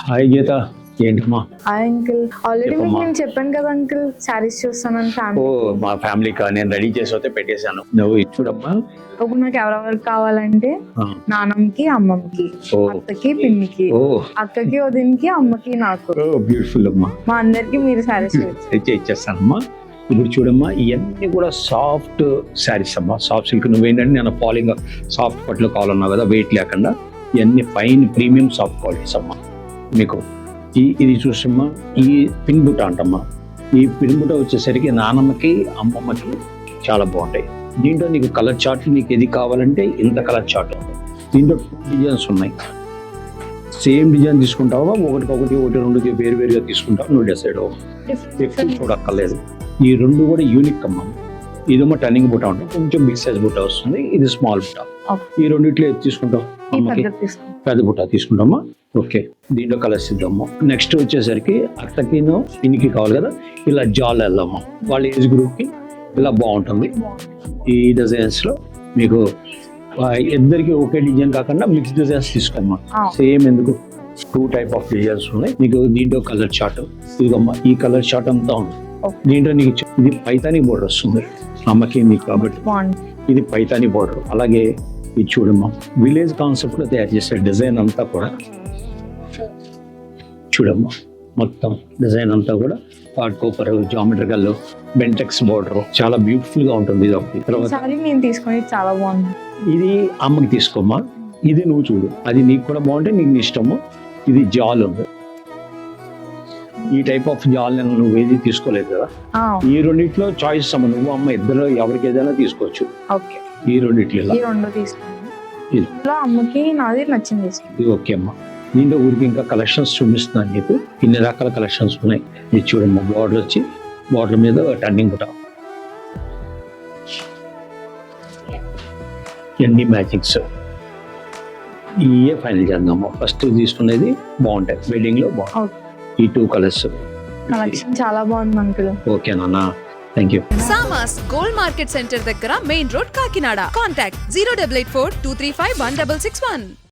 Hi గీత, ఏంటమ్మా? Hi uncle. Already మీకు చెప్పమ్మా. నేను చెప్పాను కదా అంకుల్, శారీస్ చూస్తానని ఓ ఫ్యామిలీ. మా ఫ్యామిలీకా నేను రెడీ చేసి అయితే పెట్టేశాను. నువ్వు ఇది చూడమ్మా. ఇప్పుడు నాకు ఎవరెవరికి కావాలంటే ఆ, నాన్నమ్మకి, అమ్మమ్మకి, ఓ అత్తకి, పిన్నికి, ఓ అక్కకి, వదినకి, అమ్మకి, నాకు, బ్యూటిఫుల్ అమ్మా. మా అందరికి మీరు శారీస్ ఇచ్చేస్తానమ్మా. ఇప్పుడు చూడమ్మా, ఇవన్నీ కూడా సాఫ్ట్ శారీస్ అమ్మా, సాఫ్ట్ సిల్క్. నువ్వేంటంటే నేను ఫాలింగ్ సాఫ్ట్ పట్లు కావాలన్నావు కదా, వెయిట్ లేకుండా ఇవన్నీ ఫైన్ ప్రీమియం సాఫ్ట్ క్వాలిటీస్ అమ్మా. మీకు ఇది చూసమ్మా, ఈ పిన్ బుట్ట అంటమ్మా. ఈ పిన్ బుట్ట వచ్చేసరికి నానమ్మకి, అమ్మమ్మకి చాలా బాగుంటాయి. దీంట్లో నీకు కలర్ చార్ట్, నీకు ఎది కావాలంటే ఇంత కలర్ చార్ట్ ఉంది. దీంట్లో 2 డిజైన్స్ ఉన్నాయి. సేమ్ డిజైన్ తీసుకుంటావా, ఒకటి రెండు వేరు వేరుగా తీసుకుంటావా, నువ్వు డిసైడ్ అవ్వు. ఎక్కువ చూడక్కర్లేదు. ఈ 2 కూడా యూనిక్ అమ్మా. ఇదేమో టర్నింగ్ బుట్ట ఉంటుంది, కొంచెం బిగ్ సైజ్ బుట్ట వస్తుంది. ఇది స్మాల్ బుట్ట. ఈ రెండిట్లో ఏది తీసుకుంటావు? అమ్మకి పెద్ద బుట్ట తీసుకుంటామా. ఓకే, దీంట్లో కలర్స్ ఇద్దాము. నెక్స్ట్ వచ్చేసరికి అత్తకిను పిన్నికి కావాలి కదా, ఇలా జాల్ వెళ్దాము. వాళ్ళ ఏజ్ గ్రూప్కి ఇలా బాగుంటుంది. ఈ డిజైన్స్లో మీకు ఇద్దరికి ఒకే డిజైన్ కాకుండా మిక్స్ డిజైన్స్ తీసుకోమ్మా. సేమ్ ఎందుకు 2 టైప్ ఆఫ్ డిజైన్స్ ఉన్నాయి. నీకు దీంట్లో కలర్ చార్ట్ ఇదిగమ్మా. ఈ కలర్ చార్ట్ అంతా ఉంది. దీంట్లో నీకు ఇది పైతానీ బోర్డర్ వస్తుంది అమ్మకి, నీకు కాబట్టి ఇది పైతానీ బోర్డర్. అలాగే ఇది చూడమ్మా, విలేజ్ కాన్సెప్ట్ లో తయారు చేసే డిజైన్ అంతా కూడా చూడమ్మా. మొత్తం డిజైన్ అంతా కూడా hard Cooper, geometrical, Bentex border చాలా బ్యూటిఫుల్ గా ఉంటుంది. ఇది ఒకటి. తర్వాత సారీ నేను తీసుకొని చాలా బాగుంది. ఇది అమ్మకి తీసుకోమ్మా. ఇది నువ్వు చూడు, అది నీకు కూడా బాగుంటే నీకు ఇష్టము. ఇది జాల్ ఉంది. ఈ టైప్ ఆఫ్ జాల్ నువ్వు ఏది తీసుకోలేదు కదా. ఈ రెండిట్లో చాయిస్ అమ్మ, నువ్వు అమ్మ ఇద్దరు ఎవరికి ఏదైనా తీసుకోవచ్చు. ఓకే, ఈ రెండిట్లో ఈ 2 తీసుకున్నాను. ఇందులో అమ్మకి నాది నచ్చింది. ఇది ఓకే అమ్మా. దీంట్లో ఊరికి ఇంకా కలెక్షన్స్ చూపిస్తున్నాను నీకు. ఇన్ని రకాల కలెక్షన్స్ ఉన్నాయి. ఇది చూడమ్మా, బార్డర్ వచ్చి బార్డర్ మీద టర్నింగ్ కూడా ఎన్ని మ్యాచింగ్స్. ఇవే ఫైనల్ చేద్దామా. ఫస్ట్ తీసుకునేది బాగుంటాయి, వెడ్డింగ్ లో బాగుంటాయి. ఈ 2 కలర్స్ కలెక్షన్ చాలా బాగుంది అంకుల్. ఓకే నాన్న, thank you. Samas gold market centre దగ్గర మెయిన్ రోడ్ కాకినాడ. కాంటాక్ట్ 0884 235 1661.